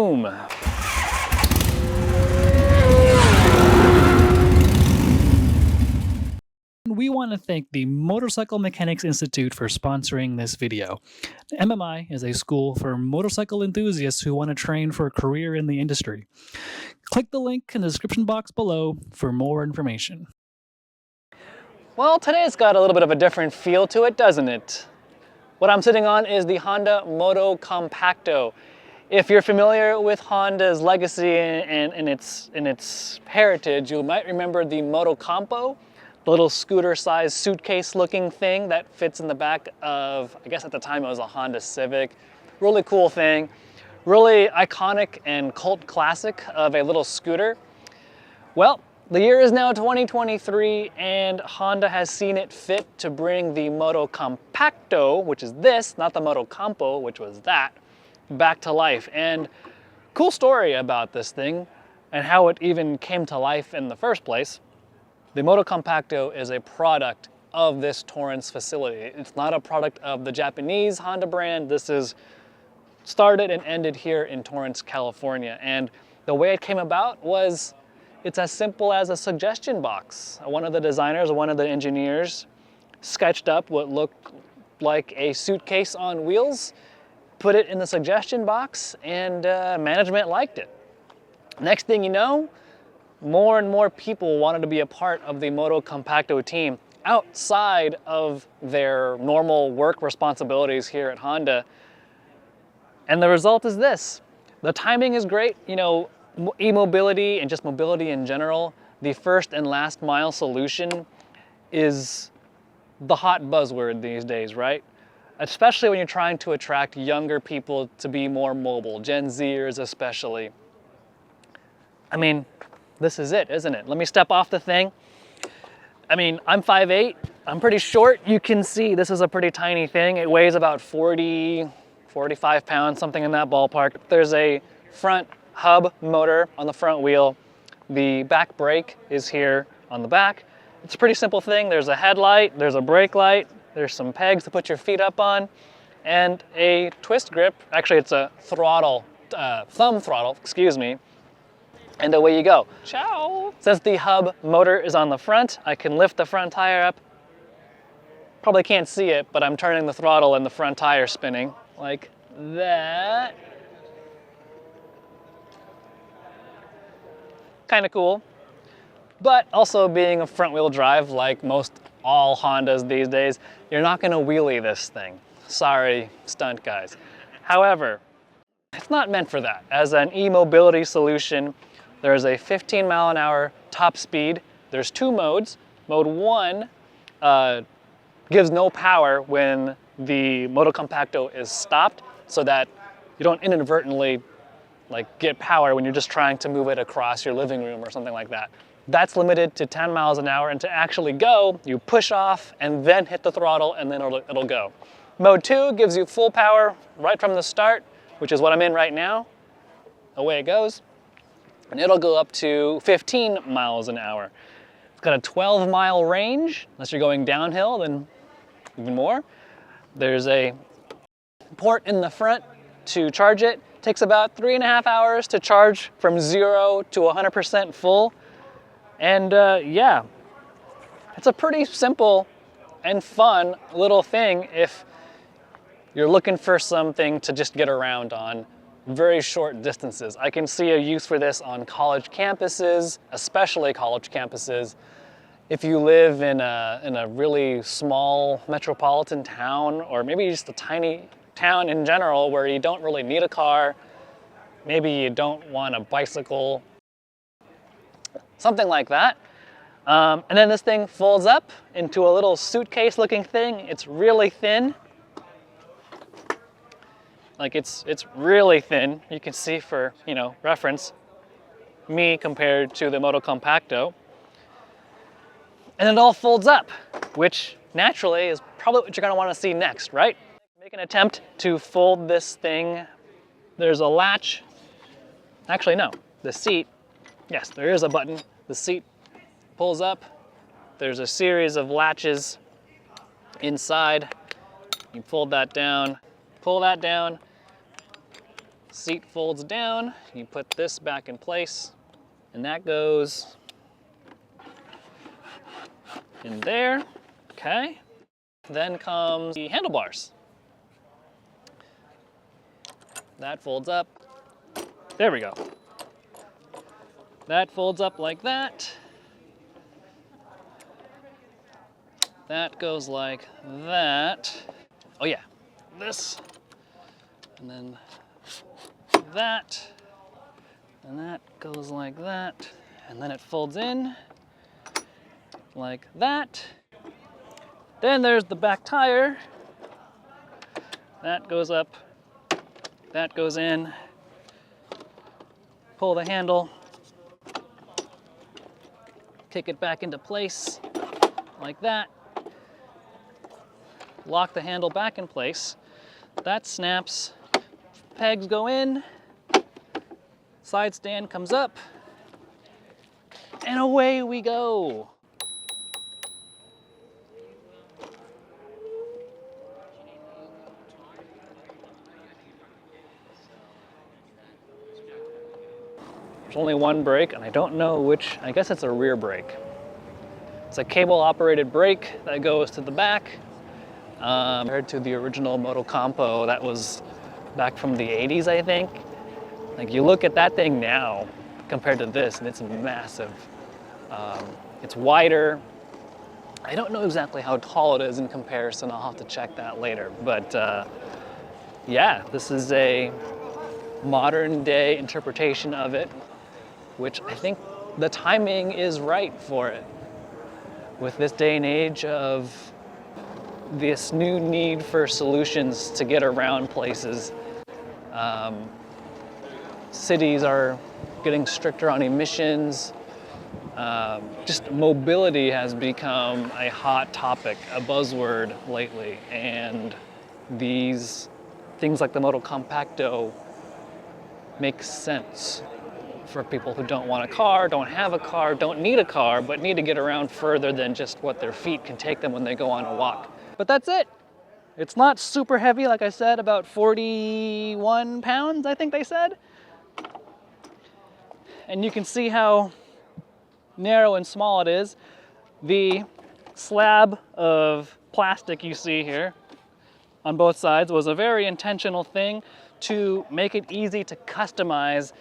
Boom. We want to thank the Motorcycle Mechanics Institute for sponsoring this video. MMI is a school for motorcycle enthusiasts who want to train for a career in the industry. Click the link in the description box below for more information. Well, today's got a little bit of a different feel to it, doesn't it? What I'm sitting on is the Honda Motocompacto. If you're familiar with Honda's legacy and its heritage, you might remember the Motocampo, the little scooter-sized suitcase-looking thing that fits in the back of, I guess at the time it was a Honda Civic. Really cool thing. Really iconic and cult classic of a little scooter. Well, the year is now 2023 and Honda has seen it fit to bring the Motocompacto, which is this, not the Motocampo, which was that, back to life. And cool story about this thing and how it even came to life in the first place. The Motocompacto is a product of this Torrance facility. It's not a product of the Japanese Honda brand. This is started and ended here in Torrance, California. And the way it came about was it's as simple as a suggestion box. One of the designers, one of the engineers sketched up what looked like a suitcase on wheels, put it in the suggestion box, and management liked it. Next thing you know, more and more people wanted to be a part of the Motocompacto team outside of their normal work responsibilities here at Honda. And the result is this. The timing is great. You know, e-mobility and just mobility in general, the first and last mile solution is the hot buzzword these days, right? Especially when you're trying to attract younger people to be more mobile, Gen Zers especially. I mean, this is it, isn't it? Let me step off the thing. I mean, I'm 5'8", I'm pretty short. You can see this is a pretty tiny thing. It weighs about 40, 45 pounds, something in that ballpark. There's a front hub motor on the front wheel. The back brake is here on the back. It's a pretty simple thing. There's a headlight, there's a brake light, there's some pegs to put your feet up on, and a twist grip. Actually, it's a throttle, thumb throttle, excuse me. And away you go. Ciao! Since the hub motor is on the front, I can lift the front tire up. Probably can't see it, but I'm turning the throttle and the front tire spinning like that. Kind of cool. But also being a front wheel drive like most all Hondas these days, you're not gonna wheelie this thing. Sorry, stunt guys. However, it's not meant for that. As an e-mobility solution, there's a 15-mile-an-hour top speed. There's two modes. Mode 1 gives no power when the Motocompacto is stopped, so that you don't inadvertently get power when you're just trying to move it across your living room or something like that. That's limited to 10 miles an hour, and to actually go, you push off and then hit the throttle and then it'll go. Mode 2 gives you full power right from the start, which is what I'm in right now. Away it goes. And it'll go up to 15 miles an hour. It's got a 12-mile range, unless you're going downhill, then even more. There's a port in the front to charge it. Takes about 3.5 hours to charge from 0 to 100% full. And yeah, it's a pretty simple and fun little thing if you're looking for something to just get around on very short distances. I can see a use for this on college campuses, especially college campuses. If you live in a really small metropolitan town, or maybe just a tiny town in general where you don't really need a car, maybe you don't want a bicycle, something like that. And then this thing folds up into a little suitcase looking thing. It's really thin. It's really thin. You can see for, reference, me compared to the Motocompacto. And it all folds up, which naturally is probably what you're gonna wanna see next, right? Make an attempt to fold this thing. There's a latch. Actually, no, the seat, yes, there is a button. The seat pulls up. There's a series of latches inside. You fold that down, pull that down, seat folds down, you put this back in place, and that goes in there, okay? Then comes the handlebars. That folds up. There we go. That folds up like that. That goes like that. Oh yeah, this, and then that, and that goes like that, and then it folds in like that. Then there's the back tire. That goes up, that goes in. Pull the handle, kick it back into place like that. Lock the handle back in place. That snaps, pegs go in, side stand comes up, and away we go. There's only one brake, and I don't know which. I guess it's a rear brake. It's a cable-operated brake that goes to the back. Compared to the original Motocampo, that was back from the 80s, I think. Like, you look at that thing now compared to this, and it's massive. It's wider. I don't know exactly how tall it is in comparison. I'll have to check that later. But yeah, this is a modern day interpretation of it, which I think the timing is right for it. With this day and age of this new need for solutions to get around places. Cities are getting stricter on emissions. Just mobility has become a hot topic, a buzzword lately. And these things like the Motocompacto make sense for people who don't want a car, don't have a car, don't need a car, but need to get around further than just what their feet can take them when they go on a walk. But that's it. It's not super heavy, like I said, about 41 pounds, I think they said. And you can see how narrow and small it is. The slab of plastic you see here on both sides was a very intentional thing to make it easy to customize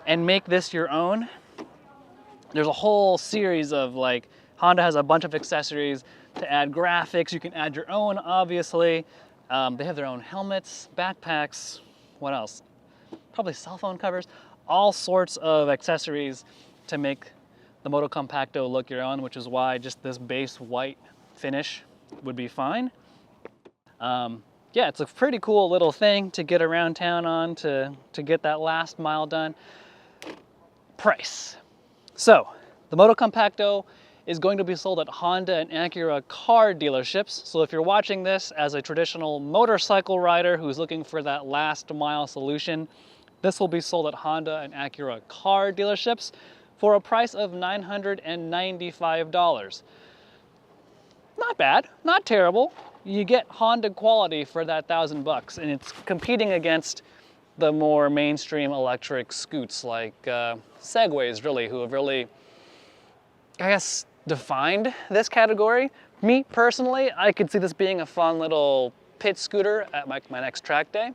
and make this your own. There's a whole series of, like, Honda has a bunch of accessories to add graphics. You can add your own, obviously. They have their own helmets, backpacks, what else? Probably cell phone covers, all sorts of accessories to make the Motocompacto look your own, which is why just this base white finish would be fine. Yeah, it's a pretty cool little thing to get around town on to get that last mile done. Price. So, the Motocompacto is going to be sold at Honda and Acura car dealerships. So if you're watching this as a traditional motorcycle rider who's looking for that last mile solution, this will be sold at Honda and Acura car dealerships for a price of $995. Not bad, not terrible. You get Honda quality for that $1,000, and it's competing against the more mainstream electric scoots like Segways, really, who have really, I guess, defined this category. Me, personally, I could see this being a fun little pit scooter at my next track day,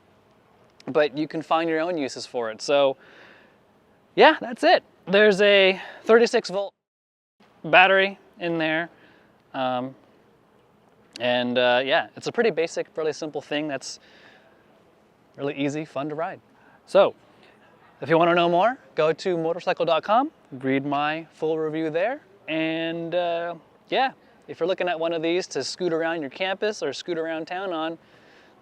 but you can find your own uses for it. So yeah, that's it. There's a 36-volt battery in there. Yeah, it's a pretty basic, really simple thing that's really easy, fun to ride. So if you want to know more, go to Motorcycle.com, read my full review there. And yeah, if you're looking at one of these to scoot around your campus or scoot around town on,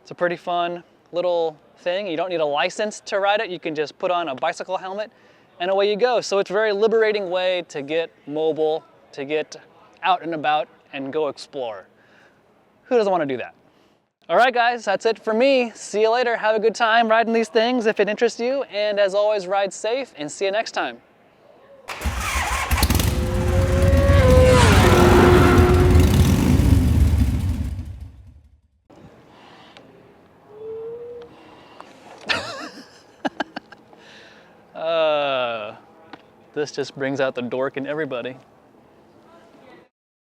it's a pretty fun little thing. You don't need a license to ride it. You can just put on a bicycle helmet and away you go. So it's a very liberating way to get mobile, to get out and about and go explore. Who doesn't want to do that? All right, guys, that's it for me. See you later. Have a good time riding these things if it interests you. And as always, ride safe and see you next time. This just brings out the dork in everybody.